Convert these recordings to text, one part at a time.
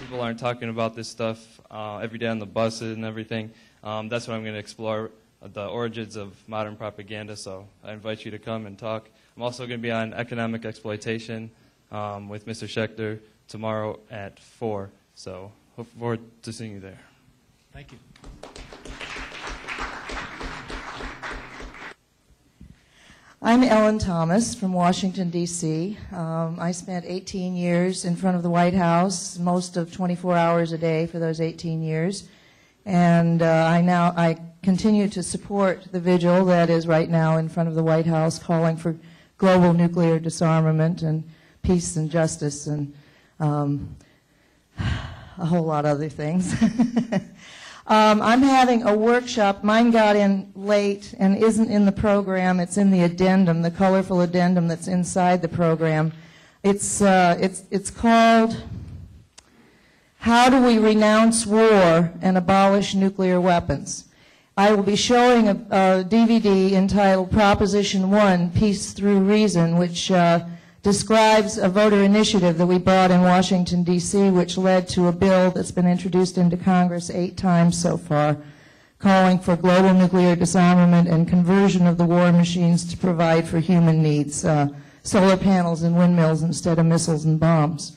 people aren't talking about this stuff every day on the buses and everything. That's what I'm going to explore, the origins of modern propaganda, so I invite you to come and talk. I'm also going to be on economic exploitation with Mr. Schechter tomorrow at 4, so look forward to seeing you there. Thank you. I'm Ellen Thomas from Washington, D.C. I spent 18 years in front of the White House, most of 24 hours a day for those 18 years. And I continue to support the vigil that is right now in front of the White House calling for global nuclear disarmament and peace and justice and a whole lot of other things. I'm having a workshop. Mine got in late and isn't in the program. It's in the addendum, the colorful addendum that's inside the program. It's called How Do We Renounce War and Abolish Nuclear Weapons? I will be showing a DVD entitled Proposition 1, Peace Through Reason, which describes a voter initiative that we brought in Washington, D.C., which led to a bill that's been introduced into Congress 8 times so far, calling for global nuclear disarmament and conversion of the war machines to provide for human needs, solar panels and windmills instead of missiles and bombs,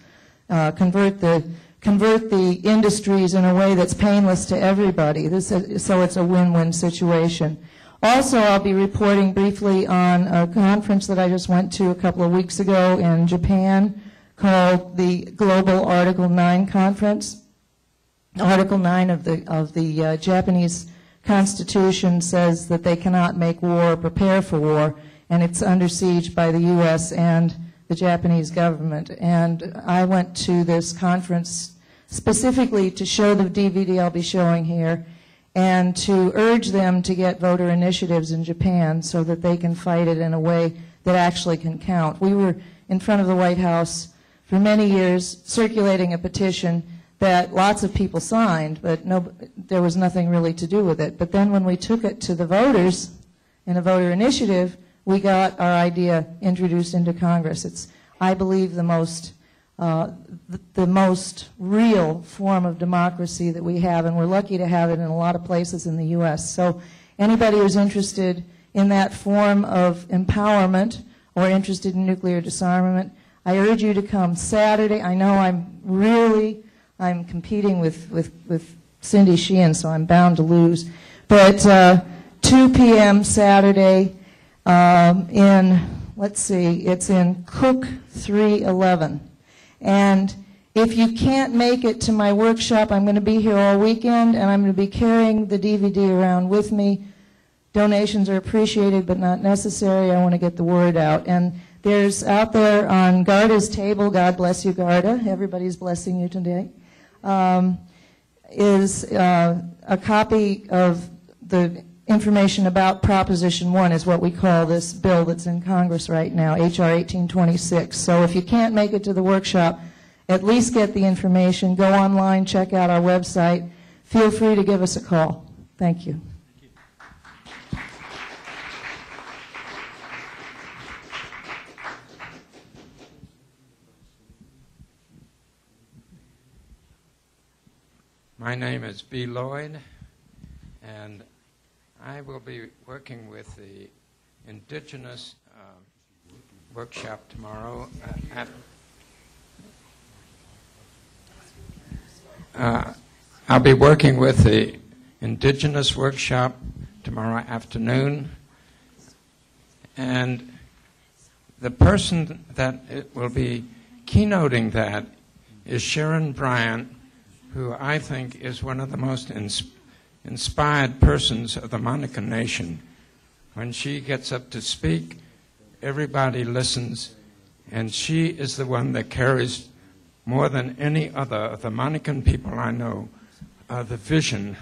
convert the industries in a way that's painless to everybody, so it's a win-win situation. Also, I'll be reporting briefly on a conference that I just went to a couple of weeks ago in Japan called the Global Article 9 Conference. Article 9 of the Japanese Constitution says that they cannot make war or prepare for war, and it's under siege by the U.S. and the Japanese government. And I went to this conference specifically to show the DVD I'll be showing here, and to urge them to get voter initiatives in Japan so that they can fight it in a way that actually can count. We were in front of the White House for many years circulating a petition that lots of people signed, but there was nothing really to do with it. But then when we took it to the voters in a voter initiative, we got our idea introduced into Congress. It's, I believe, the most real form of democracy that we have, and we're lucky to have it in a lot of places in the U.S. So anybody who's interested in that form of empowerment or interested in nuclear disarmament, I urge you to come Saturday. I know I'm competing with Cindy Sheehan, so I'm bound to lose. But 2 p.m. Saturday it's in Cook 311. And if you can't make it to my workshop, I'm going to be here all weekend, and I'm going to be carrying the DVD around with me. Donations are appreciated but not necessary. I want to get the word out. And there's out there on Garda's table, God bless you, Garda, everybody's blessing you today, is a copy of the information about Proposition 1 is what we call this bill that's in Congress right now, H.R. 1826. So if you can't make it to the workshop, at least get the information. Go online, check out our website. Feel free to give us a call. Thank you. My name is B. Lloyd, and I will be working with the Indigenous workshop tomorrow. I'll be working with the Indigenous workshop tomorrow afternoon, and the person that will be keynoting that is Sharon Bryant, who I think is one of the most inspired persons of the Monacan Nation. When she gets up to speak, everybody listens, and she is the one that carries more than any other of the Monacan people I know the vision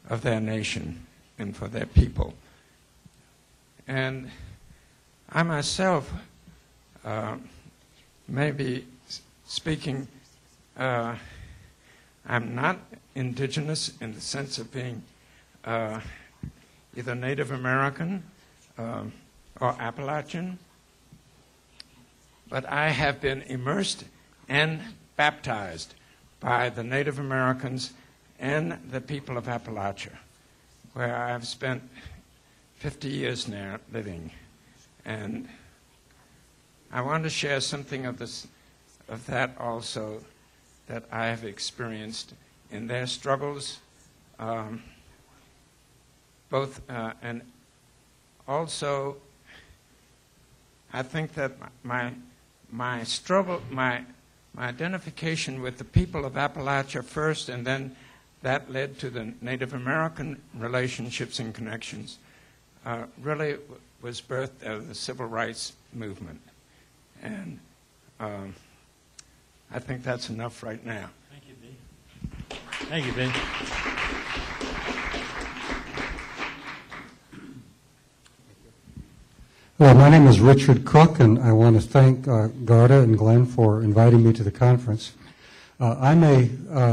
of their nation and for their people. And I myself may be speaking, I'm not indigenous in the sense of being either Native American or Appalachian, but I have been immersed and baptized by the Native Americans and the people of Appalachia, where I've spent 50 years now living. And I want to share something of that also that I have experienced in their struggles, and also I think that my struggle, my identification with the people of Appalachia first, and then that led to the Native American relationships and connections, really was birthed out of the civil rights movement. And I think that's enough right now. Thank you, B. Thank you, B. Hello, my name is Richard Cook, and I want to thank Garda and Glenn for inviting me to the conference. I'm a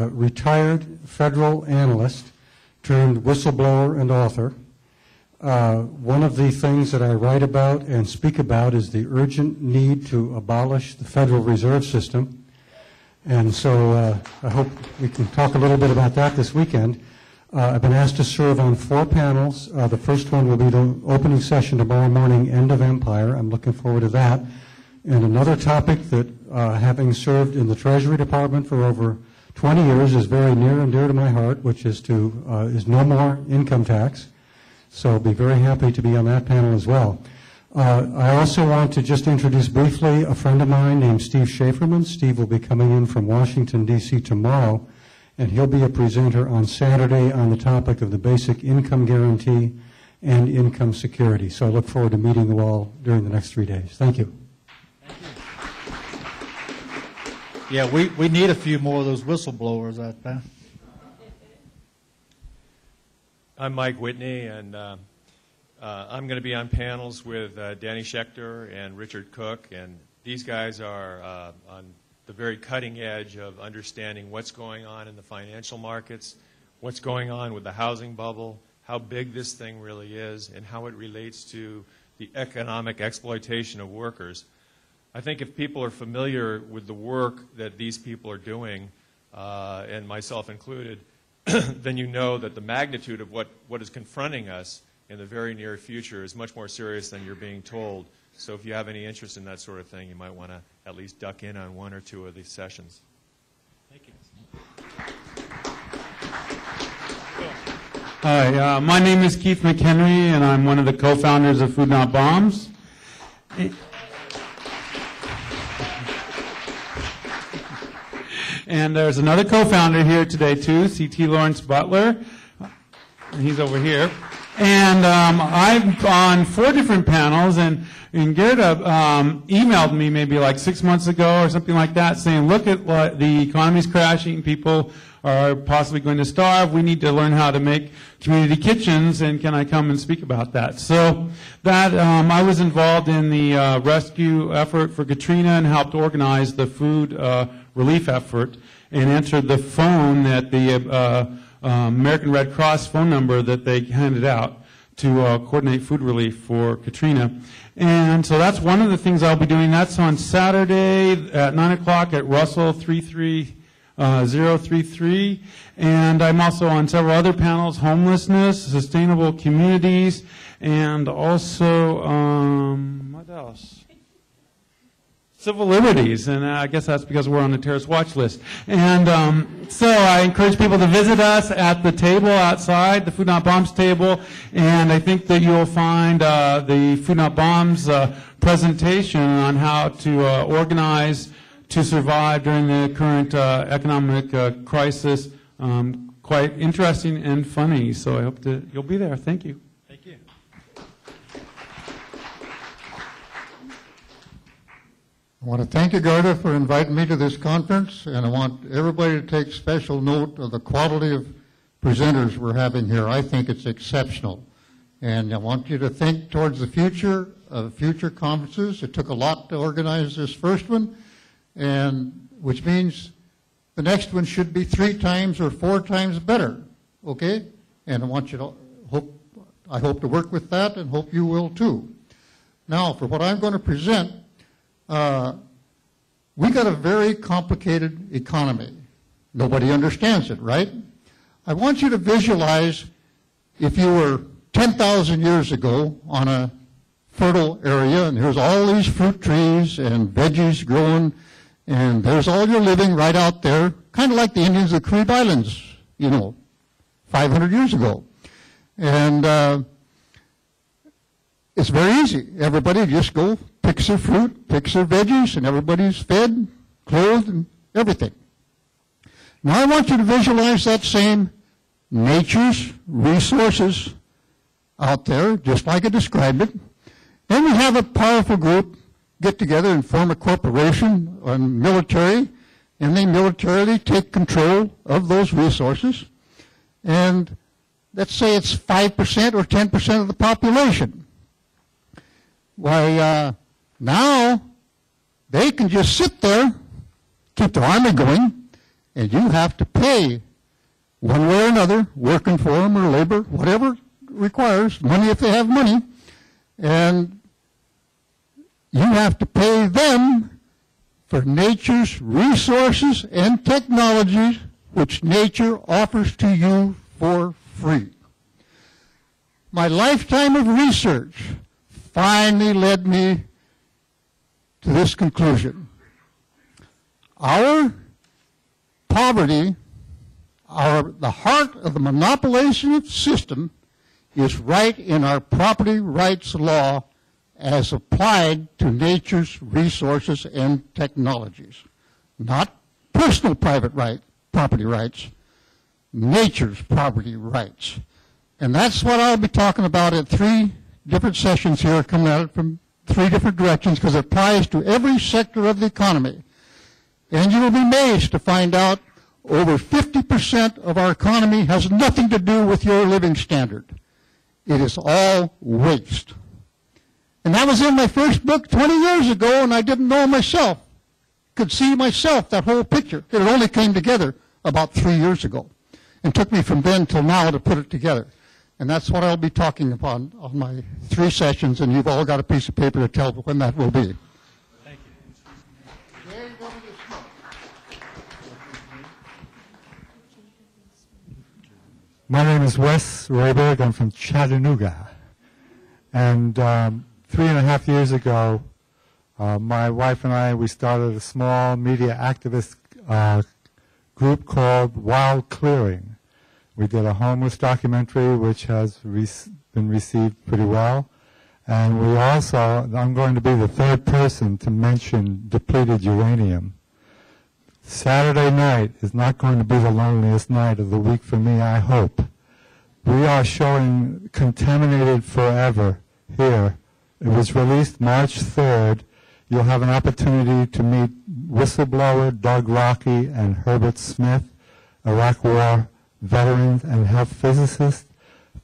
retired federal analyst turned whistleblower and author. One of the things that I write about and speak about is the urgent need to abolish the Federal Reserve System. And so I hope we can talk a little bit about that this weekend. I've been asked to serve on 4 panels. The first one will be the opening session tomorrow morning, End of Empire. I'm looking forward to that. And another topic that, having served in the Treasury Department for over 20 years, is very near and dear to my heart, which is no more income tax. So I'll be very happy to be on that panel as well. I also want to just introduce briefly a friend of mine named Steve Schaeferman. Steve will be coming in from Washington, D.C. tomorrow, and he'll be a presenter on Saturday on the topic of the basic income guarantee and income security. So I look forward to meeting you all during the next 3 days. Thank you. Yeah, we need a few more of those whistleblowers out there. I'm Mike Whitney, and I'm going to be on panels with Danny Schechter and Richard Cook, and these guys are on the very cutting edge of understanding what's going on in the financial markets, what's going on with the housing bubble, how big this thing really is, and how it relates to the economic exploitation of workers. I think if people are familiar with the work that these people are doing, and myself included, then you know that the magnitude of what is confronting us in the very near future is much more serious than you're being told. So if you have any interest in that sort of thing, you might want to at least duck in on 1 or 2 of these sessions. Thank you. Hi, my name is Keith McHenry, and I'm one of the co-founders of Food Not Bombs. And there's another co-founder here today, too, C.T. Lawrence Butler. He's over here. And I'm on 4 different panels, and Gerda emailed me maybe like 6 months ago or something like that, saying, look at what the economy's crashing, people are possibly going to starve, we need to learn how to make community kitchens, and can I come and speak about that? So that I was involved in the rescue effort for Katrina and helped organize the food relief effort, and answered the phone that the American Red Cross phone number that they handed out to coordinate food relief for Katrina. And so that's one of the things I'll be doing. That's on Saturday at 9 o'clock at Russell 33033. And I'm also on several other panels, homelessness, sustainable communities, and also, what else? Civil liberties, and I guess that's because we're on the terrorist watch list. And so I encourage people to visit us at the table outside, the Food Not Bombs table, and I think that you'll find the Food Not Bombs presentation on how to organize to survive during the current economic crisis quite interesting and funny. So I hope that you'll be there. Thank you. Thank you. I want to thank you, Garda, for inviting me to this conference, and I want everybody to take special note of the quality of presenters we're having here. I think it's exceptional. And I want you to think towards the future of future conferences. It took a lot to organize this first one, and which means the next one should be 3 times or 4 times better, okay? And I want you to I hope to work with that, and hope you will too. Now, for what I'm going to present, we got a very complicated economy. Nobody understands it, right? I want you to visualize if you were 10,000 years ago on a fertile area, and there's all these fruit trees and veggies growing, and there's all your living right out there, kind of like the Indians of the Carib Islands, 500 years ago. And it's very easy. Everybody just go, picks their fruit, picks their veggies, and everybody's fed, clothed, and everything. Now I want you to visualize that same nature's resources out there, just like I described it. Then we have a powerful group get together and form a corporation or military, and they militarily take control of those resources. And let's say it's 5% or 10% of the population. Why, now they can just sit there, keep their army going, and you have to pay one way or another, working for them or labor, whatever requires, money if they have money, and you have to pay them for nature's resources and technologies which nature offers to you for free. My lifetime of research finally led me to this conclusion. Our poverty, the heart of the monopolization system is right in our property rights law as applied to nature's resources and technologies. Not personal property rights, nature's property rights. And that's what I'll be talking about at 3 different sessions here, coming at it from 3 different directions, because it applies to every sector of the economy. And you will be amazed to find out over 50% of our economy has nothing to do with your living standard. It is all waste. And that was in my first book 20 years ago, and I didn't know myself. Could see myself, that whole picture. It only came together about 3 years ago. And took me from then till now to put it together. And that's what I'll be talking about on my 3 sessions, and you've all got a piece of paper to tell when that will be. Thank you. My name is Wes Rayberg. I'm from Chattanooga. And 3.5 years ago, my wife and I, we started a small media activist group called Wild Clearing. We did a homeless documentary which has been received pretty well. And we also, I'm going to be the 3rd person to mention depleted uranium. Saturday night is not going to be the loneliest night of the week for me, I hope. We are showing Contaminated Forever here. It was released March 3rd. You'll have an opportunity to meet whistleblower Doug Rockey and Herbert Smith, Iraq War veterans and health physicists,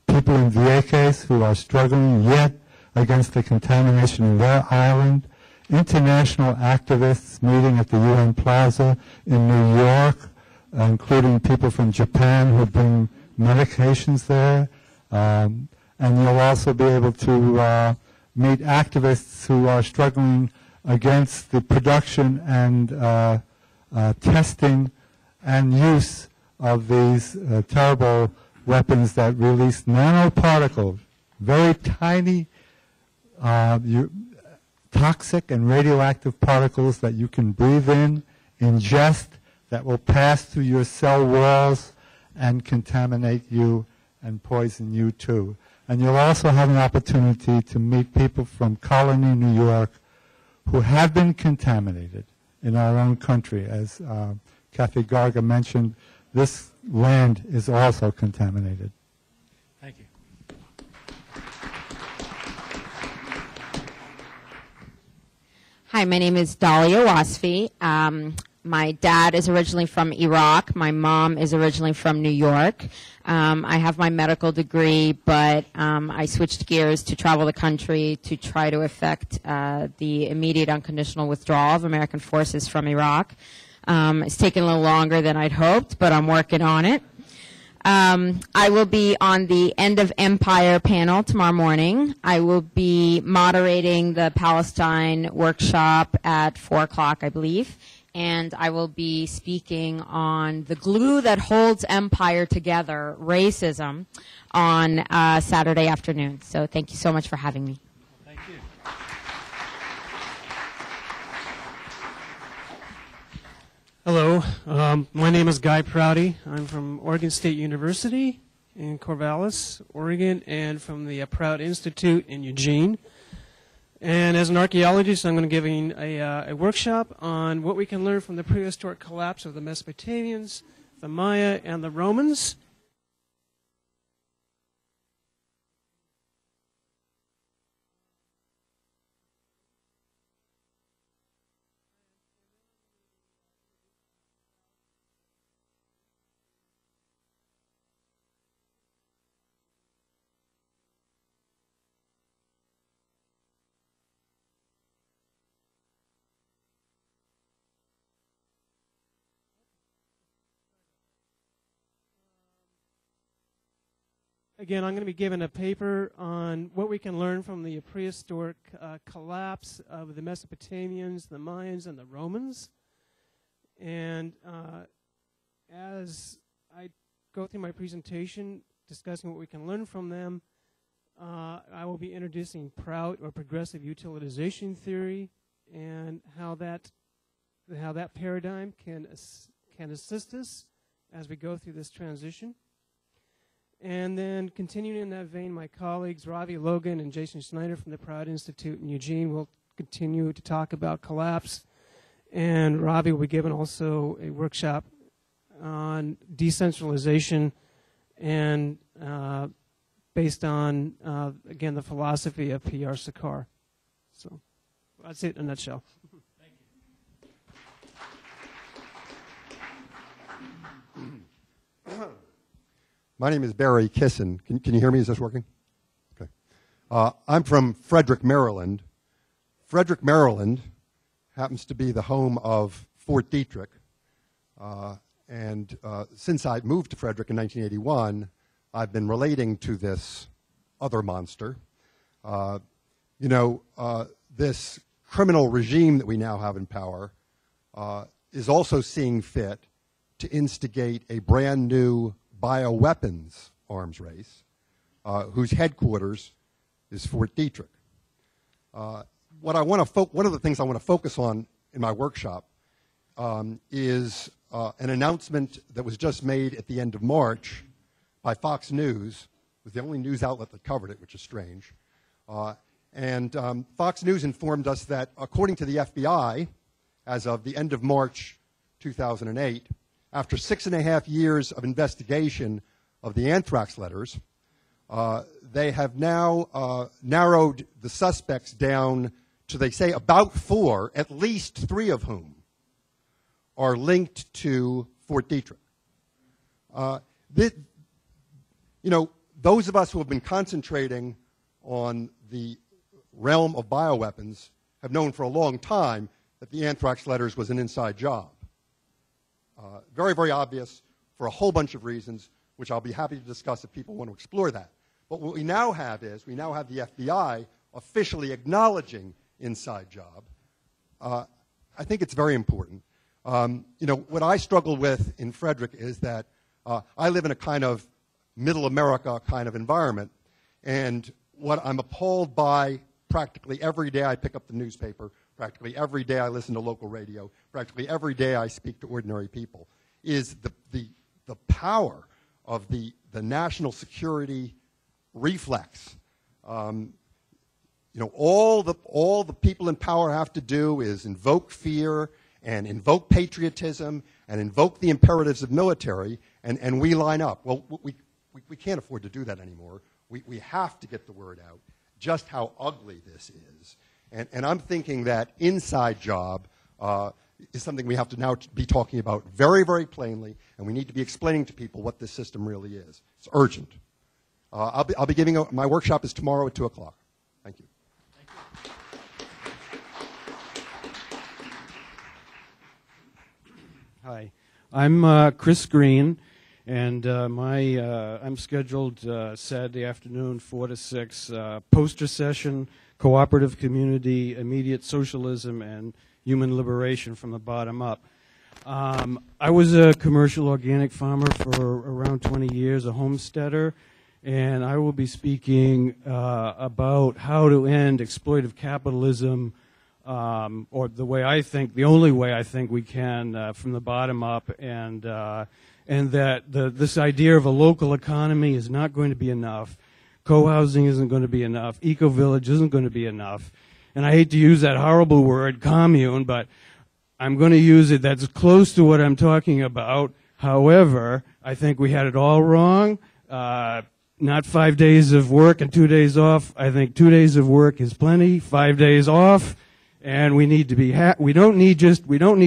people in Vieques who are struggling yet against the contamination in their island, international activists meeting at the UN Plaza in New York, including people from Japan who bring medications there. And you'll also be able to meet activists who are struggling against the production and testing and use of these terrible weapons that release nanoparticles, very tiny toxic and radioactive particles that you can breathe in, ingest, that will pass through your cell walls and contaminate you and poison you too. And you'll also have an opportunity to meet people from Colony, New York, who have been contaminated in our own country. As Kathy Garga mentioned, this land is also contaminated. Thank you. Hi, my name is Dalia Wasfi. My dad is originally from Iraq. My mom is originally from New York. I have my medical degree, but I switched gears to travel the country to try to effect the immediate unconditional withdrawal of American forces from Iraq. It's taken a little longer than I'd hoped, but I'm working on it. I will be on the End of Empire panel tomorrow morning. I will be moderating the Palestine workshop at 4 o'clock, I believe. and I will be speaking on the glue that holds empire together, racism, on Saturday afternoon. So thank you so much for having me. Thank you. Hello, my name is Guy Prouty. I'm from Oregon State University in Corvallis, Oregon, and from the Prout Institute in Eugene. And as an archaeologist, I'm going to give a workshop on what we can learn from the prehistoric collapse of the Mesopotamians, the Maya, and the Romans. Again, I'm going to be giving a paper on what we can learn from the prehistoric collapse of the Mesopotamians, the Mayans, and the Romans. And as I go through my presentation discussing what we can learn from them, I will be introducing Prout, or progressive utilization theory, and how that paradigm can assist us as we go through this transition. And then, continuing in that vein, my colleagues Ravi Logan and Jason Schneider from the Prout Institute in Eugene will continue to talk about collapse. And Ravi will be given also a workshop on decentralization and based on, again, the philosophy of P.R. Sakar. So that's it in a nutshell. My name is Barry Kissin. Can you hear me? Is this working? Okay. I'm from Frederick, Maryland. Frederick, Maryland happens to be the home of Fort Detrick. And since I moved to Frederick in 1981, I've been relating to this other monster. This criminal regime that we now have in power is also seeing fit to instigate a brand new bioweapons arms race, whose headquarters is Fort Detrick. One of the things I want to focus on in my workshop is an announcement that was just made at the end of March by Fox News. It was the only news outlet that covered it, which is strange. And Fox News informed us that, according to the FBI, as of the end of March 2008, after 6.5 years of investigation of the anthrax letters, they have now narrowed the suspects down to, they say, about 4, at least 3 of whom are linked to Fort Detrick. Those of us who have been concentrating on the realm of bioweapons have known for a long time that the anthrax letters was an inside job. Very, very obvious for a whole bunch of reasons, which I'll be happy to discuss if people want to explore that. But what we now have is, we now have the FBI officially acknowledging inside job. I think it's very important. What I struggle with in Frederick is that I live in a kind of middle America kind of environment, and what I'm appalled by practically every day I pick up the newspaper, practically every day I listen to local radio, practically every day I speak to ordinary people, is the power of the national security reflex. All the people in power have to do is invoke fear and invoke patriotism and invoke the imperatives of military, and we line up. Well, we can't afford to do that anymore. We have to get the word out just how ugly this is. And I'm thinking that inside job is something we have to now be talking about very, very plainly, and we need to be explaining to people what this system really is. It's urgent. I'll be giving my workshop is tomorrow at 2 o'clock. Thank you. Hi, I'm Chris Green, and I'm scheduled Saturday afternoon, 4 to 6, poster session, cooperative community, immediate socialism, and human liberation from the bottom up. I was a commercial organic farmer for around 20 years, a homesteader, and I will be speaking about how to end exploitive capitalism, or the only way I think we can from the bottom up, and that this idea of a local economy is not going to be enough. Co-housing isn't going to be enough. Eco-village isn't going to be enough. And I hate to use that horrible word, commune, but I'm going to use it. That's close to what I'm talking about. However, I think we had it all wrong. Not 5 days of work and 2 days off. I think 2 days of work is plenty. 5 days off, and we need to be. We don't need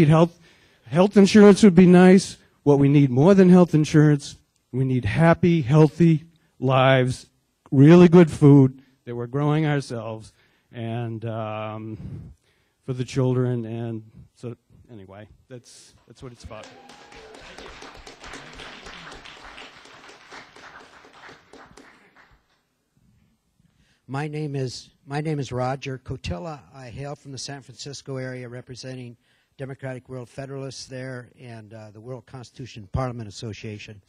health. Health insurance would be nice. What we need more than health insurance, we need happy, healthy lives, really good food that we're growing ourselves, and for the children. And so, anyway, that's what it's about. My name is Roger Cotilla. I hail from the San Francisco area, representing Democratic World Federalists there and the World Constitution Parliament Association.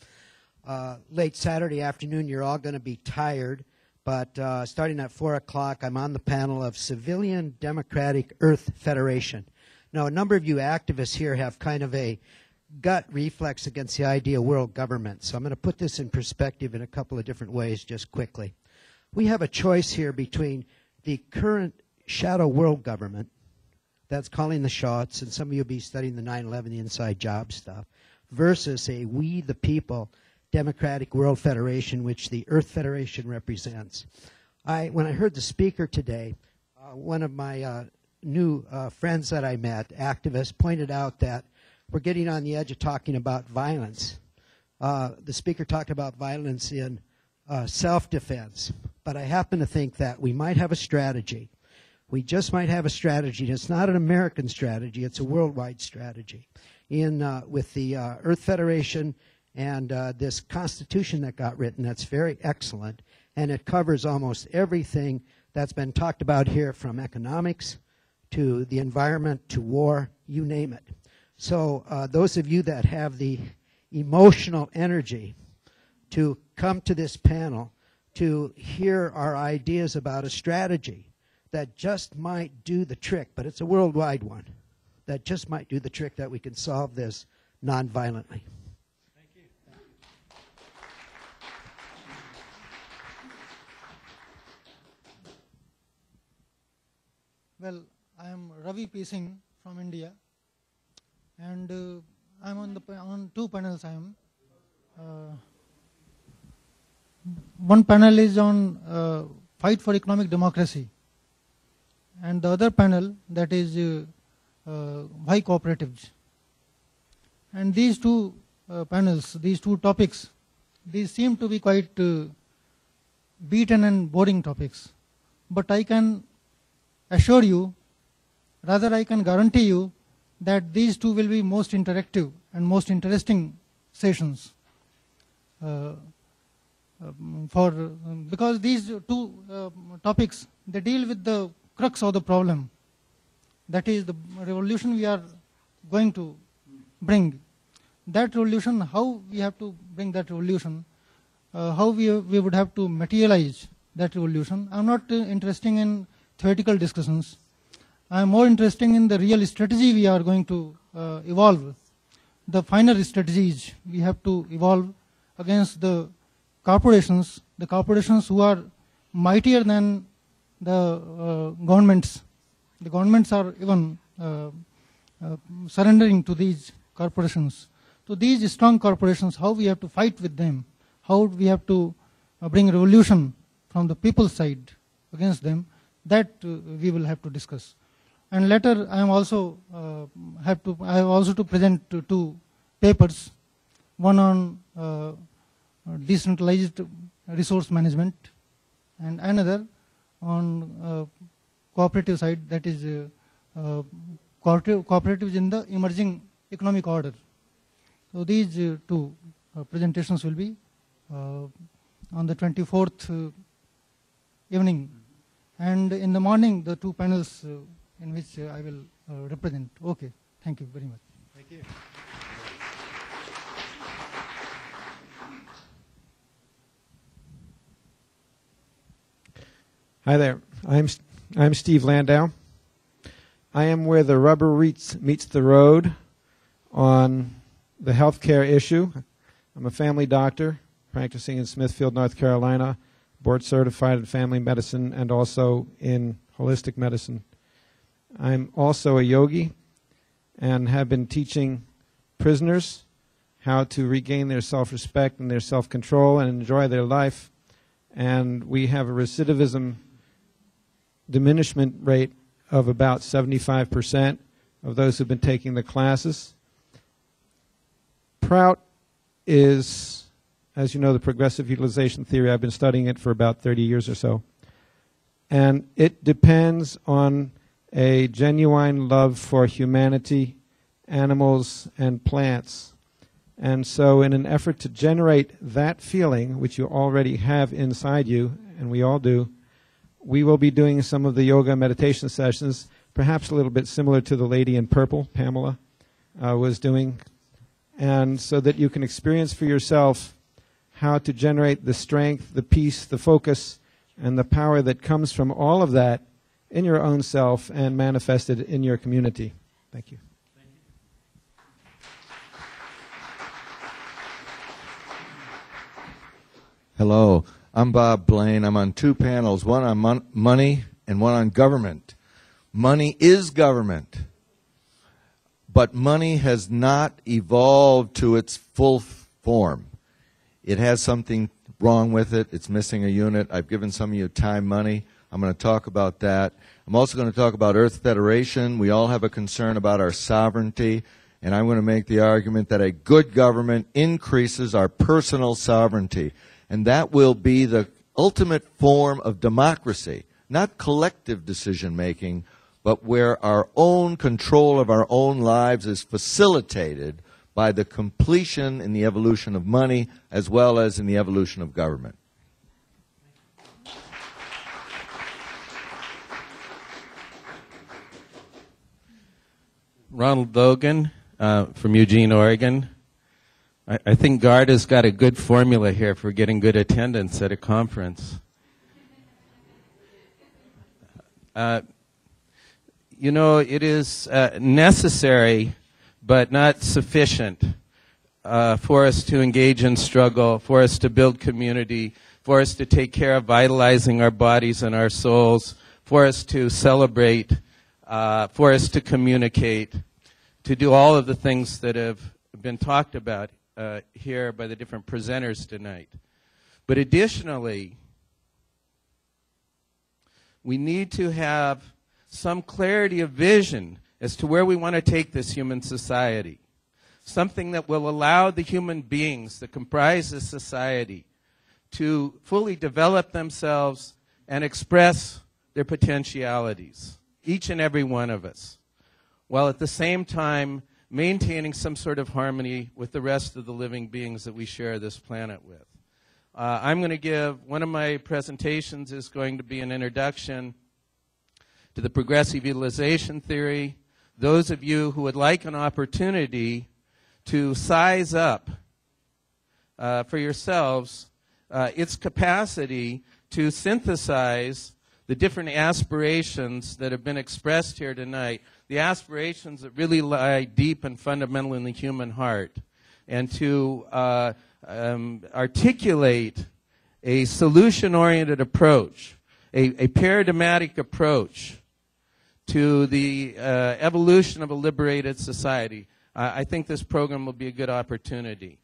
Late Saturday afternoon, you're all going to be tired, but starting at 4 o'clock, I'm on the panel of Civilian Democratic Earth Federation. Now, a number of you activists here have kind of a gut reflex against the idea of world government, so I'm going to put this in perspective in a couple of different ways just quickly. We have a choice here between the current shadow world government that's calling the shots, and some of you will be studying the 9/11, the inside job stuff, versus a we the people Democratic World Federation, which the Earth Federation represents. When I heard the speaker today, one of my new friends that I met, activists, pointed out that we're getting on the edge of talking about violence. The speaker talked about violence in self-defense. But I happen to think that we might have a strategy. We just might have a strategy. It's not an American strategy. It's a worldwide strategy. With the Earth Federation and this Constitution that got written, that's very excellent. And it covers almost everything that's been talked about here, from economics to the environment to war, you name it. So those of you that have the emotional energy to come to this panel to hear our ideas about a strategy that just might do the trick, but it's a worldwide one, that just might do the trick that we can solve this nonviolently. Thank you. Well, I am Ravi P. Singh from India, and I'm on two panels. One panel is on fight for economic democracy, and the other panel, that is why cooperatives. And these two panels, these two topics, these seem to be quite beaten and boring topics. But I can assure you, rather I can guarantee you, that these two will be most interactive and most interesting sessions. Because these two topics, they deal with the crux of the problem. That is the revolution we are going to bring. That revolution, how we have to bring that revolution, how we would have to materialize that revolution. I'm not interested in theoretical discussions. I'm more interested in the real strategy we are going to evolve. The final strategies we have to evolve against the corporations who are mightier than the governments. The governments are even surrendering to these corporations. So these strong corporations, how we have to fight with them, how we have to bring revolution from the people's side against them, that we will have to discuss. And later, I have also to present two papers, one on decentralized resource management, and another on cooperative side, that is cooperatives in the emerging economic order. So these two presentations will be on the 24th evening, and in the morning the two panels in which I will represent. Okay, thank you very much. Thank you. Hi there. I'm Steve Landau. I am where the rubber meets the road on the healthcare issue. I'm a family doctor practicing in Smithfield, North Carolina, board certified in family medicine and also in holistic medicine. I'm also a yogi and have been teaching prisoners how to regain their self-respect and their self-control and enjoy their life. And we have a recidivism diminishment rate of about 75% of those who've been taking the classes. Prout is, as you know, the progressive utilization theory. I've been studying it for about 30 years or so. And it depends on a genuine love for humanity, animals, and plants. And so in an effort to generate that feeling, which you already have inside you, and we all do, we will be doing some of the yoga meditation sessions, perhaps a little bit similar to the lady in purple, Pamela, was doing, and so that you can experience for yourself how to generate the strength, the peace, the focus, and the power that comes from all of that in your own self and manifested in your community. Thank you. Hello, I'm Bob Blaine. I'm on two panels, one on money and one on government. Money is government, but money has not evolved to its full form. It has something wrong with it. It's missing a unit. I've given some of you time money. I'm going to talk about that. I'm also going to talk about Earth Federation. We all have a concern about our sovereignty, and I'm going to make the argument that a good government increases our personal sovereignty. And that will be the ultimate form of democracy, not collective decision-making, but where our own control of our own lives is facilitated by the completion in the evolution of money as well as in the evolution of government. Ronald Logan from Eugene, Oregon. I think Garda's got a good formula here for getting good attendance at a conference. You know, it is necessary but not sufficient for us to engage in struggle, for us to build community, for us to take care of vitalizing our bodies and our souls, for us to celebrate, for us to communicate, to do all of the things that have been talked about here by the different presenters tonight. But additionally, we need to have some clarity of vision as to where we want to take this human society. Something that will allow the human beings that comprise this society to fully develop themselves and express their potentialities, each and every one of us, while at the same time maintaining some sort of harmony with the rest of the living beings that we share this planet with. I'm going to give, one of my presentations is going to be an introduction to the progressive utilization theory. Those of you who would like an opportunity to size up for yourselves its capacity to synthesize the different aspirations that have been expressed here tonight, the aspirations that really lie deep and fundamental in the human heart, and to articulate a solution-oriented approach, a paradigmatic approach to the evolution of a liberated society. I think this program will be a good opportunity.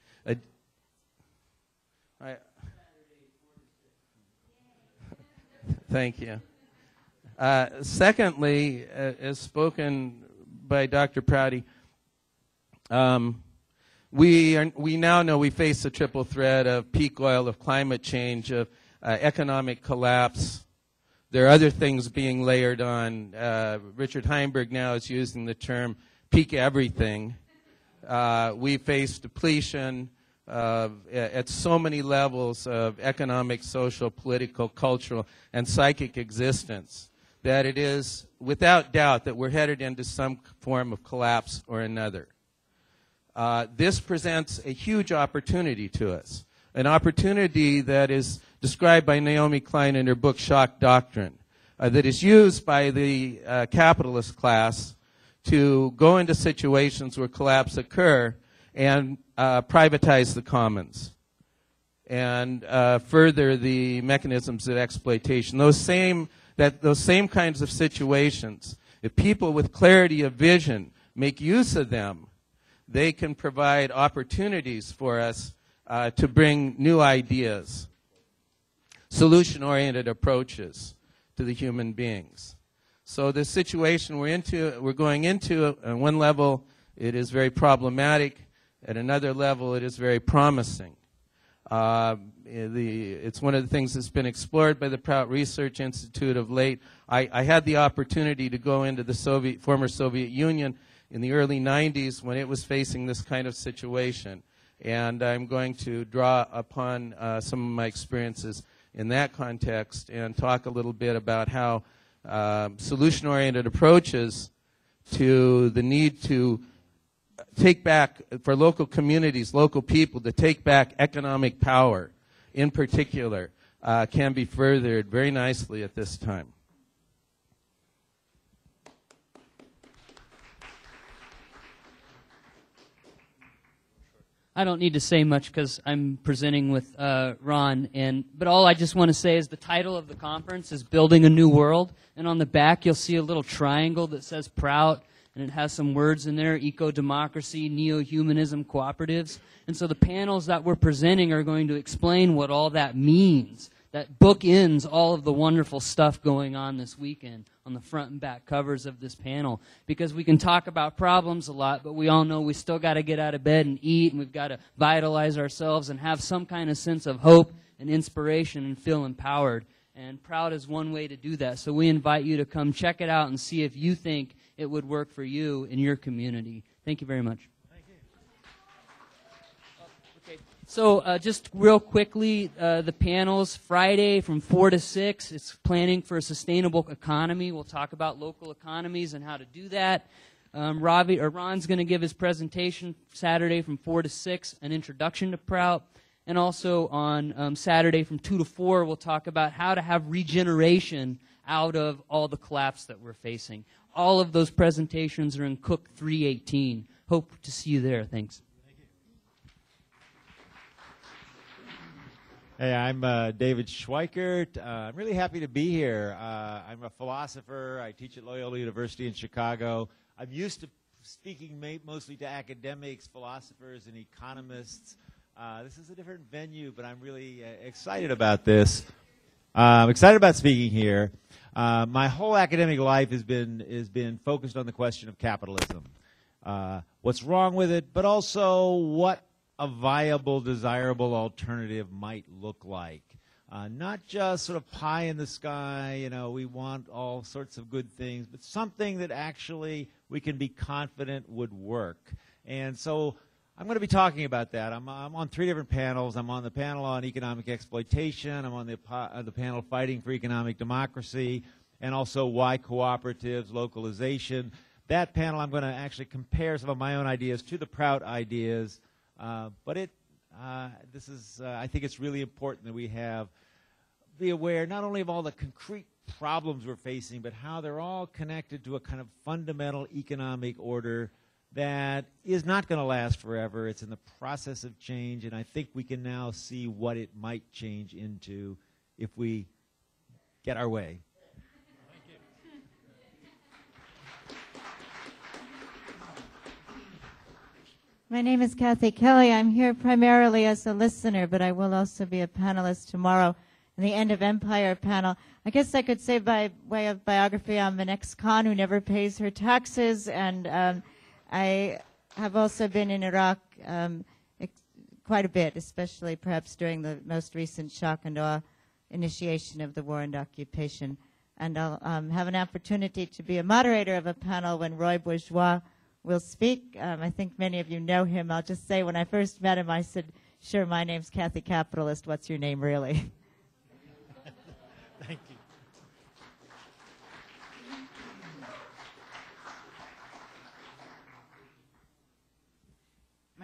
Thank you. Secondly, as spoken by Dr. Prouty, we now know we face a triple threat of peak oil, of climate change, of economic collapse. There are other things being layered on. Richard Heinberg now is using the term peak everything. We face depletion at so many levels of economic, social, political, cultural, and psychic existence. that it is without doubt that we're headed into some form of collapse or another. This presents a huge opportunity to us, an opportunity that is described by Naomi Klein in her book Shock Doctrine, that is used by the capitalist class to go into situations where collapse occur and privatize the commons and further the mechanisms of exploitation. Those same kinds of situations, if people with clarity of vision make use of them, they can provide opportunities for us to bring new ideas, solution-oriented approaches to the human beings. So the situation we're going into, on one level, it is very problematic. At another level, it is very promising. It's one of the things that's been explored by the Prout Research Institute of late. I had the opportunity to go into the former Soviet Union in the early 90s when it was facing this kind of situation. And I'm going to draw upon some of my experiences in that context and talk a little bit about how solution-oriented approaches to the need to take back, for local communities, local people, to take back economic power in particular can be furthered very nicely at this time. I don't need to say much because I'm presenting with Ron, but all I just want to say is the title of the conference is Building a New World, and on the back you'll see a little triangle that says Prout, and it has some words in there: eco-democracy, neo-humanism, cooperatives. And so the panels that we're presenting are going to explain what all that means. That bookends all of the wonderful stuff going on this weekend on the front and back covers of this panel. Because we can talk about problems a lot, but we all know we still got to get out of bed and eat, and we've got to vitalize ourselves and have some kind of sense of hope and inspiration and feel empowered. And Prout is one way to do that. So we invite you to come check it out and see if you think it would work for you in your community. Thank you very much. So just real quickly, the panels, Friday from 4 to 6, it's planning for a sustainable economy. We'll talk about local economies and how to do that. Ron's going to give his presentation Saturday from 4 to 6, an introduction to Prout. And also on Saturday from 2 to 4, we'll talk about how to have regeneration out of all the collapse that we're facing. All of those presentations are in Cook 318. Hope to see you there. Thanks. Hey, I'm David Schweikert. I'm really happy to be here. I'm a philosopher. I teach at Loyola University in Chicago. I'm used to speaking mostly to academics, philosophers, and economists. This is a different venue, but I'm really excited about this. I'm excited about speaking here. My whole academic life has been focused on the question of capitalism. What's wrong with it, but also what a viable, desirable alternative might look like. Not just sort of pie in the sky, we want all sorts of good things, but something that actually we can be confident would work. And so I'm going to be talking about that. I'm on 3 different panels. I'm on the panel on economic exploitation. I'm on the panel fighting for economic democracy, and also why cooperatives, localization. That panel, I'm going to actually compare some of my own ideas to the Prout ideas. But I think it's really important that we be aware not only of all the concrete problems we're facing, but how they're all connected to a kind of fundamental economic order that is not going to last forever. It's in the process of change, and I think we can now see what it might change into if we get our way. My name is Kathy Kelly. I'm here primarily as a listener, but I will also be a panelist tomorrow in the End of Empire panel. I guess I could say by way of biography, I'm an ex-con who never pays her taxes, and I have also been in Iraq quite a bit, especially perhaps during the most recent shock and awe initiation of the war and occupation. And I'll have an opportunity to be a moderator of a panel when Roy Bourgeois will speak. I think many of you know him. I'll just say when I first met him, I said, sure, my name's Kathy Capitalist. What's your name, really? Thank you.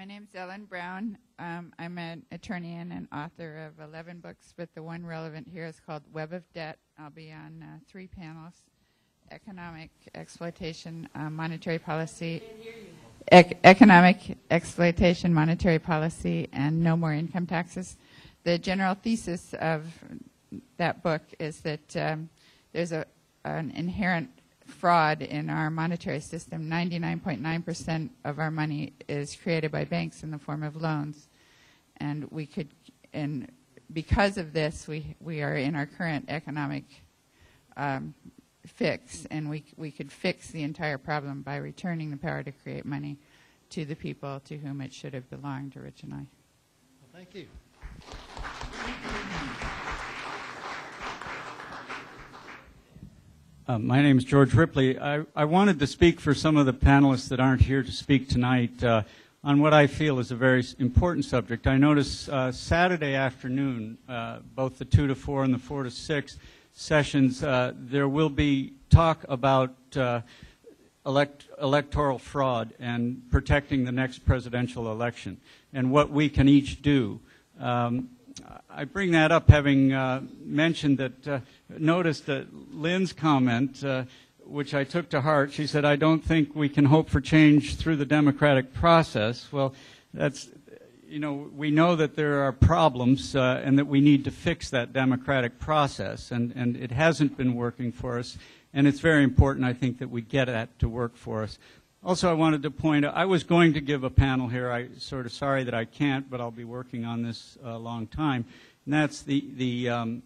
My name's Ellen Brown. I'm an attorney and an author of 11 books, but the one relevant here is called Web of Debt. I'll be on 3 panels: economic exploitation, monetary policy, economic exploitation, monetary policy, and no more income taxes. The general thesis of that book is that there's an inherent fraud in our monetary system. 99.9% of our money is created by banks in the form of loans, and because of this, we are in our current economic fix, and we could fix the entire problem by returning the power to create money to the people to whom it should have belonged originally. Well, thank you. My name is George Ripley. I wanted to speak for some of the panelists that aren't here to speak tonight on what I feel is a very important subject. I notice Saturday afternoon, both the 2 to 4 and the 4 to 6 sessions, there will be talk about electoral fraud and protecting the next presidential election and what we can each do. I bring that up having mentioned that, noticed that Lynn's comment, which I took to heart. She said, I don't think we can hope for change through the democratic process. Well, that's, we know that there are problems and that we need to fix that democratic process, and it hasn't been working for us, and it's very important, I think, that we get that to work for us. Also, I wanted to point out, I was going to give a panel here. I'm sort of sorry that I can't, but I'll be working on this a long time. And that's the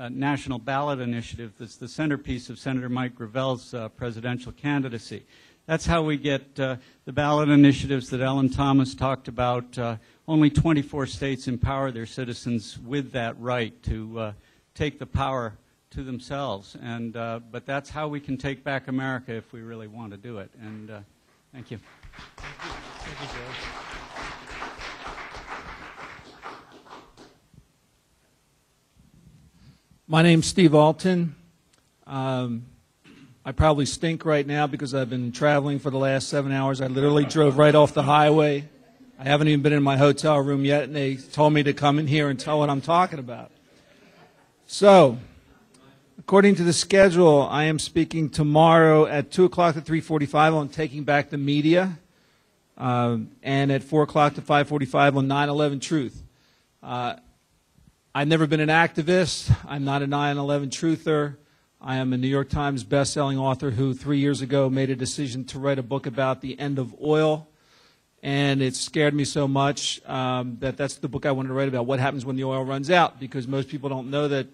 National Ballot Initiative. That's the centerpiece of Senator Mike Gravel's presidential candidacy. That's how we get the ballot initiatives that Ellen Thomas talked about. Only 24 states empower their citizens with that right to take the power to themselves. And but that's how we can take back America if we really want to do it. And thank you. Thank you, George. My name's Steve Alton. I probably stink right now because I've been traveling for the last 7 hours. I literally drove right off the highway. I haven't even been in my hotel room yet, and they told me to come in here and tell what I'm talking about. So, according to the schedule, I am speaking tomorrow at 2 o'clock to 3:45 on Taking Back the Media, and at 4 o'clock to 5:45 on 9/11 Truth. I've never been an activist. I'm not a 9/11 truther. I am a New York Times best-selling author who 3 years ago made a decision to write a book about the end of oil, and it scared me so much that that's the book I wanted to write about, what happens when the oil runs out, because most people don't know that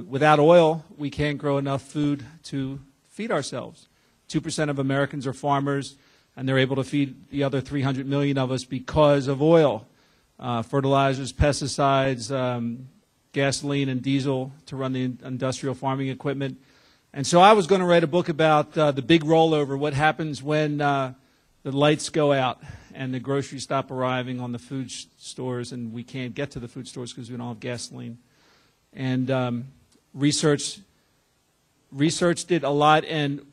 without oil, we can't grow enough food to feed ourselves. 2% of Americans are farmers, and they're able to feed the other 300 million of us because of oil. Fertilizers, pesticides, gasoline and diesel to run the industrial farming equipment. And so I was going to write a book about the big rollover, what happens when the lights go out and the groceries stop arriving on the food stores and we can't get to the food stores because we don't have gasoline. And research did a lot and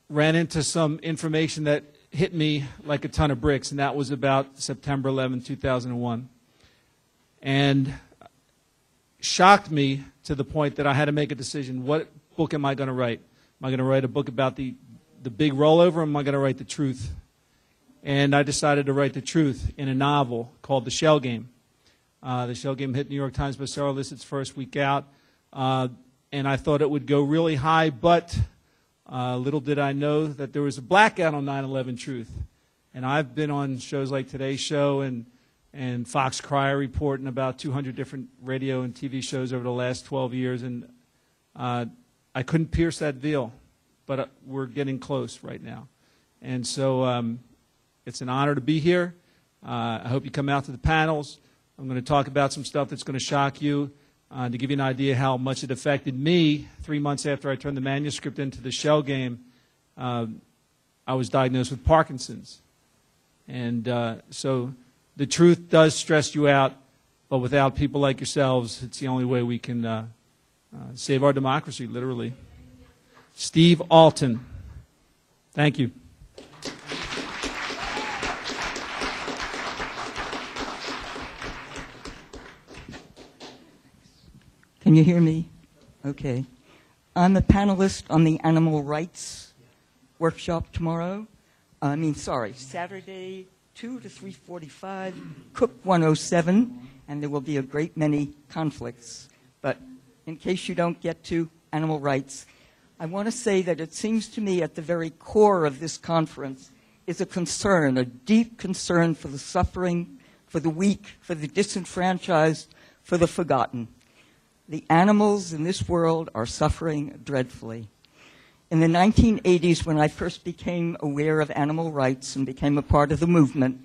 ran into some information that hit me like a ton of bricks, and that was about September 11, 2001. And shocked me to the point that I had to make a decision. What book am I going to write? Am I going to write a book about the big rollover, or am I going to write the truth? And I decided to write the truth in a novel called The Shell Game. The Shell Game hit New York Times bestseller list its first week out, and I thought it would go really high, but little did I know that there was a blackout on 9/11 Truth. And I've been on shows like Today's Show and Fox Crier Report and about 200 different radio and TV shows over the last 12 years, and I couldn't pierce that veil, but we're getting close right now. And so it's an honor to be here. I hope you come out to the panels. I'm going to talk about some stuff that's going to shock you, to give you an idea how much it affected me. 3 months after I turned the manuscript into The Shell Game, I was diagnosed with Parkinson's. And so the truth does stress you out, but without people like yourselves, it's the only way we can save our democracy, literally. Steve Alton. Thank you. Can you hear me? Okay. I'm a panelist on the animal rights workshop tomorrow. Saturday, 2 to 3:45, Cook 107, and there will be a great many conflicts. But in case you don't get to animal rights, I want to say that it seems to me at the very core of this conference is a concern, a deep concern for the suffering, for the weak, for the disenfranchised, for the forgotten. The animals in this world are suffering dreadfully. In the 1980s, when I first became aware of animal rights and became a part of the movement,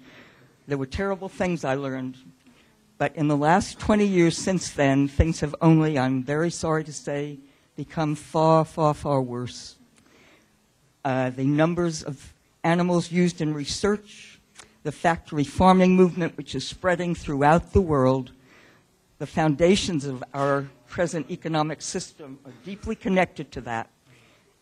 there were terrible things I learned. But in the last 20 years since then, things have only, I'm very sorry to say, become far, far, far worse. The numbers of animals used in research, the factory farming movement, which is spreading throughout the world, the foundations of our present economic system are deeply connected to that.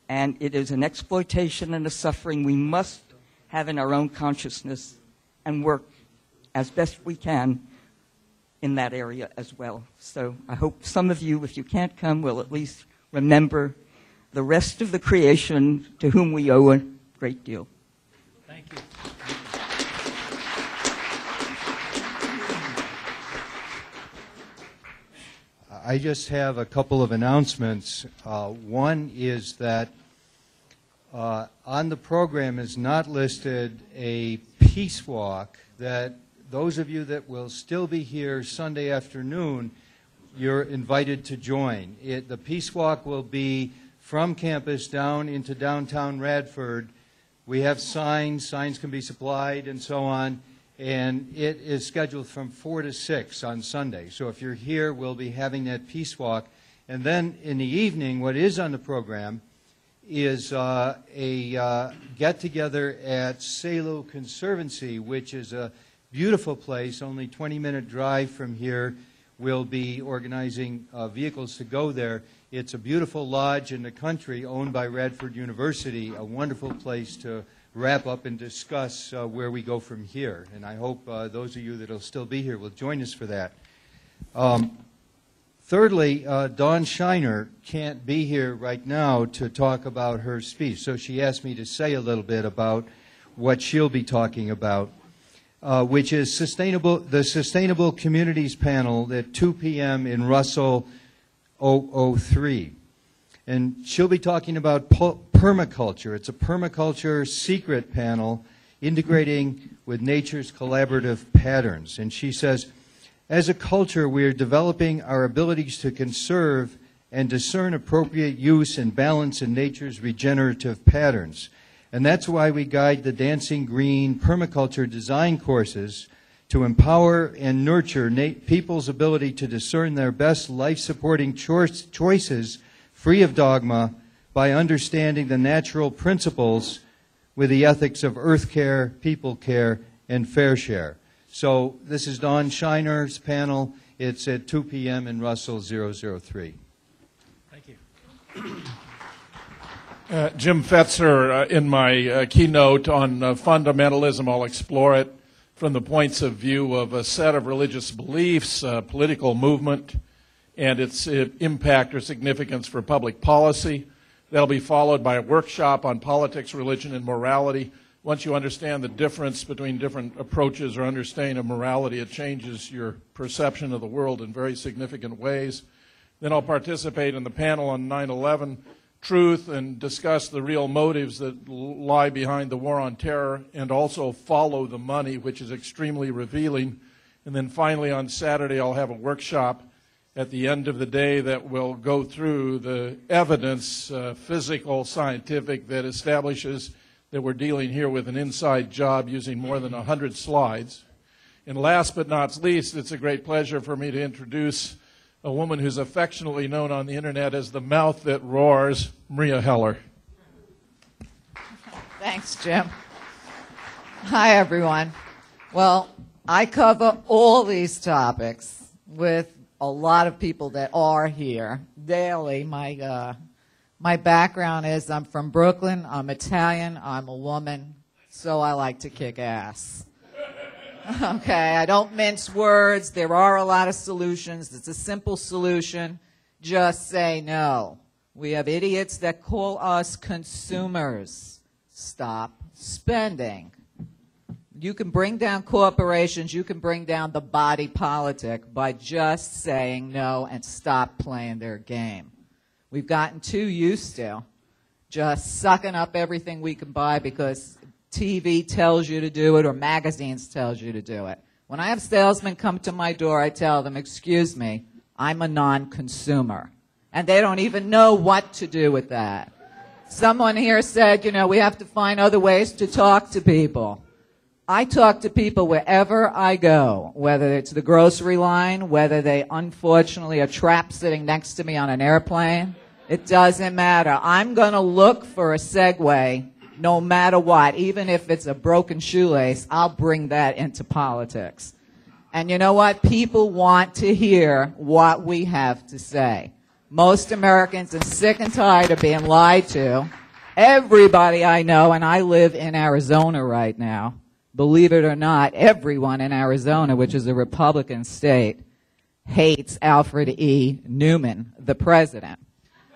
And it is an exploitation and a suffering we must have in our own consciousness and work as best we can in that area as well. So I hope some of you, if you can't come, will at least remember the rest of the creation to whom we owe a great deal. Thank you. I just have a couple of announcements. One is that on the program is not listed a peace walk that those of you that will still be here Sunday afternoon, you're invited to join. The peace walk will be from campus down into downtown Radford. We have signs can be supplied and so on. And it is scheduled from 4 to 6 on Sunday. So if you're here, we'll be having that peace walk. And then in the evening, what is on the program is a get-together at Salo Conservancy, which is a beautiful place, only 20-minute drive from here. We'll be organizing vehicles to go there. It's a beautiful lodge in the country owned by Radford University, a wonderful place to wrap up and discuss where we go from here. And I hope those of you that will still be here will join us for that. Thirdly, Dawn Shiner can't be here right now to talk about her speech, so she asked me to say a little bit about what she'll be talking about, which is the Sustainable Communities Panel at 2 p.m. in Russell 003. And she'll be talking about permaculture. It's a permaculture secret panel integrating with nature's collaborative patterns. And she says, as a culture, we are developing our abilities to conserve and discern appropriate use and balance in nature's regenerative patterns. And that's why we guide the Dancing Green permaculture design courses to empower and nurture people's ability to discern their best life-supporting choices free of dogma, by understanding the natural principles with the ethics of earth care, people care, and fair share. So this is Dawn Shiner's panel. It's at 2 p.m. in Russell 003. Thank you. Jim Fetzer, in my keynote on fundamentalism, I'll explore it from the points of view of a set of religious beliefs, political movement, and its impact or significance for public policy. That'll be followed by a workshop on politics, religion, and morality. Once you understand the difference between different approaches or understanding of morality, it changes your perception of the world in very significant ways. Then I'll participate in the panel on 9/11 truth and discuss the real motives that lie behind the war on terror, and also follow the money, which is extremely revealing. And then finally on Saturday, I'll have a workshop at the end of the day that will go through the evidence, physical, scientific, that establishes that we're dealing here with an inside job using more than 100 slides. And last but not least, it's a great pleasure for me to introduce a woman who's affectionately known on the internet as the mouth that roars, Maria Heller. Thanks, Jim. Hi, everyone. Well, I cover all these topics with a lot of people that are here daily. My background is I'm from Brooklyn, I'm Italian, I'm a woman, so I like to kick ass. Okay, I don't mince words. There are a lot of solutions. It's a simple solution. just say no. We have idiots that call us consumers. Stop spending. You can bring down corporations, you can bring down the body politic by just saying no and stop playing their game. We've gotten too used to just sucking up everything we can buy because TV tells you to do it or magazines tells you to do it. When I have salesmen come to my door, I tell them, excuse me, I'm a non-consumer. And they don't even know what to do with that. Someone here said, we have to find other ways to talk to people. I talk to people wherever I go, whether it's the grocery line, whether they unfortunately are trapped sitting next to me on an airplane. It doesn't matter. I'm going to look for a segue no matter what. Even if it's a broken shoelace, I'll bring that into politics. And you know what? People want to hear what we have to say. Most Americans are sick and tired of being lied to. Everybody I know, and I live in Arizona right now, believe it or not, everyone in Arizona, which is a Republican state, hates Alfred E. Newman, the president.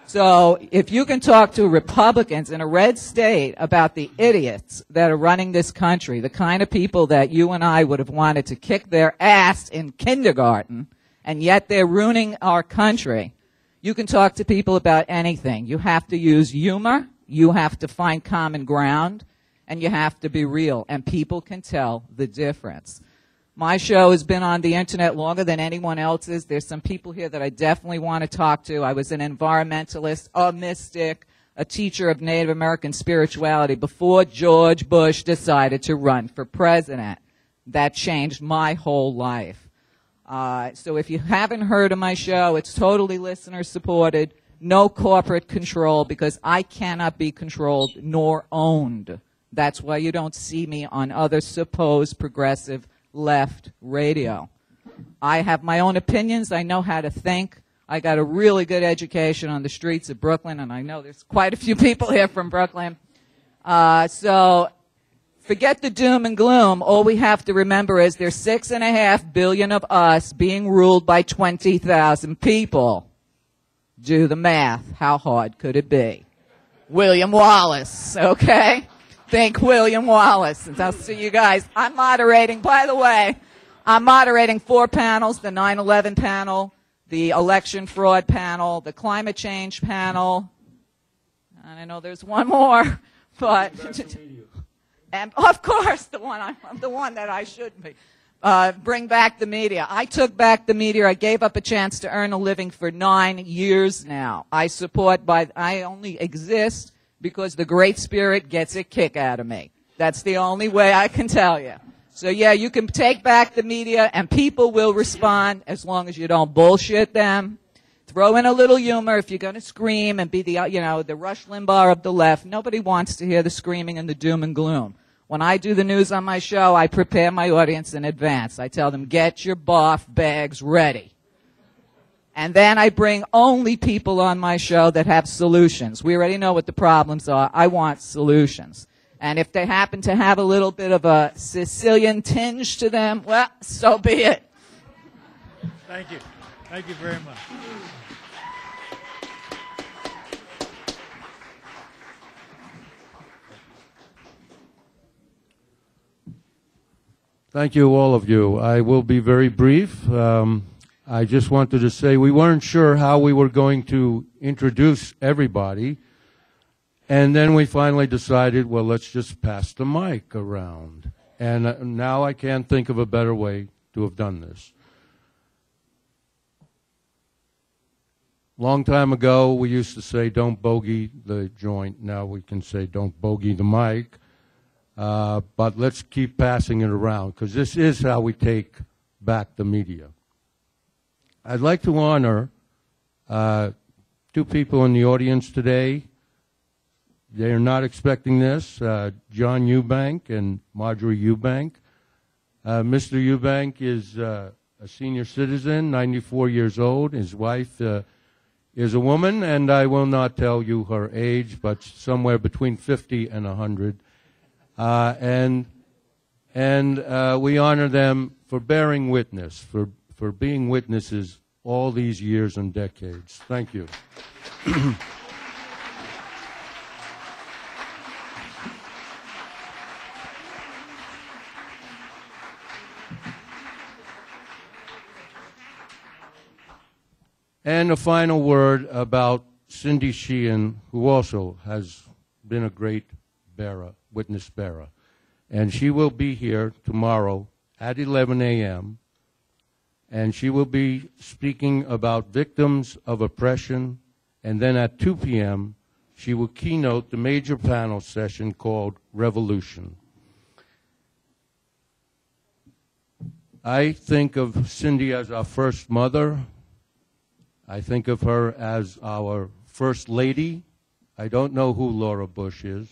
So if you can talk to Republicans in a red state about the idiots that are running this country, the kind of people that you and I would have wanted to kick their ass in kindergarten, and yet they're ruining our country, you can talk to people about anything. You have to use humor, you have to find common ground, and you have to be real, and people can tell the difference. My show has been on the internet longer than anyone else's. There's some people here that I definitely want to talk to. I was an environmentalist, a mystic, a teacher of Native American spirituality before George Bush decided to run for president. That changed my whole life. So if you haven't heard of my show, it's totally listener supported, no corporate control, because I cannot be controlled nor owned. That's why you don't see me on other supposed progressive left radio. I have my own opinions. I know how to think. I got a really good education on the streets of Brooklyn, and I know there's quite a few people here from Brooklyn. So forget the doom and gloom. All we have to remember is there's 6.5 billion of us being ruled by 20,000 people. Do the math. How hard could it be? William Wallace, okay? Think William Wallace. And I'll see you guys. I'm moderating, by the way, I'm moderating 4 panels, the 9/11 panel, the election fraud panel, the climate change panel. And I know there's one more, but and of course I'm the one that I should be. Bring back the media. I took back the media. I gave up a chance to earn a living for 9 years now. I only exist because the Great Spirit gets a kick out of me. That's the only way I can tell you. So yeah, you can take back the media and people will respond as long as you don't bullshit them. Throw in a little humor if you're going to scream and be the Rush Limbaugh of the left. Nobody wants to hear the screaming and the doom and gloom. When I do the news on my show, I prepare my audience in advance. I tell them, get your barf bags ready. And then I bring only people on my show that have solutions. We already know what the problems are. I want solutions. And if they happen to have a little bit of a Sicilian tinge to them, well, so be it. Thank you. Thank you very much. Thank you, all of you. I will be very brief. I just wanted to say we weren't sure how we were going to introduce everybody, and then we finally decided, well, let's just pass the mic around. And now I can't think of a better way to have done this. Long time ago, we used to say, don't bogey the joint. Now we can say, don't bogey the mic. But let's keep passing it around, because this is how we take back the media. I'd like to honor 2 people in the audience today. They are not expecting this, John Eubank and Marjorie Eubank. Mr. Eubank is a senior citizen, 94 years old. His wife is a woman, and I will not tell you her age, but somewhere between 50 and 100. And we honor them for bearing witness, for being witnesses all these years and decades. Thank you. And a final word about Cindy Sheehan, who also has been a great witness bearer. And she will be here tomorrow at 11 a.m., and she will be speaking about victims of oppression, and then at 2 p.m., she will keynote the major panel session called Revolution. I think of Cindy as our first mother. I think of her as our first lady. I don't know who Laura Bush is.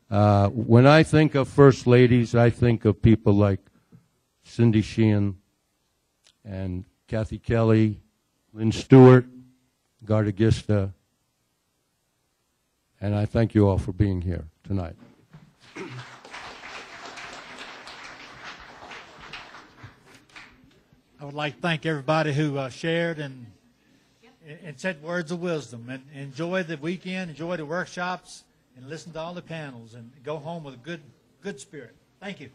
When I think of first ladies, I think of people like Cindy Sheehan and Kathy Kelly, Lynn Stewart, Garda Gista, and I thank you all for being here tonight. I would like to thank everybody who shared and said words of wisdom. And enjoy the weekend, enjoy the workshops, and listen to all the panels, and go home with a good spirit. Thank you.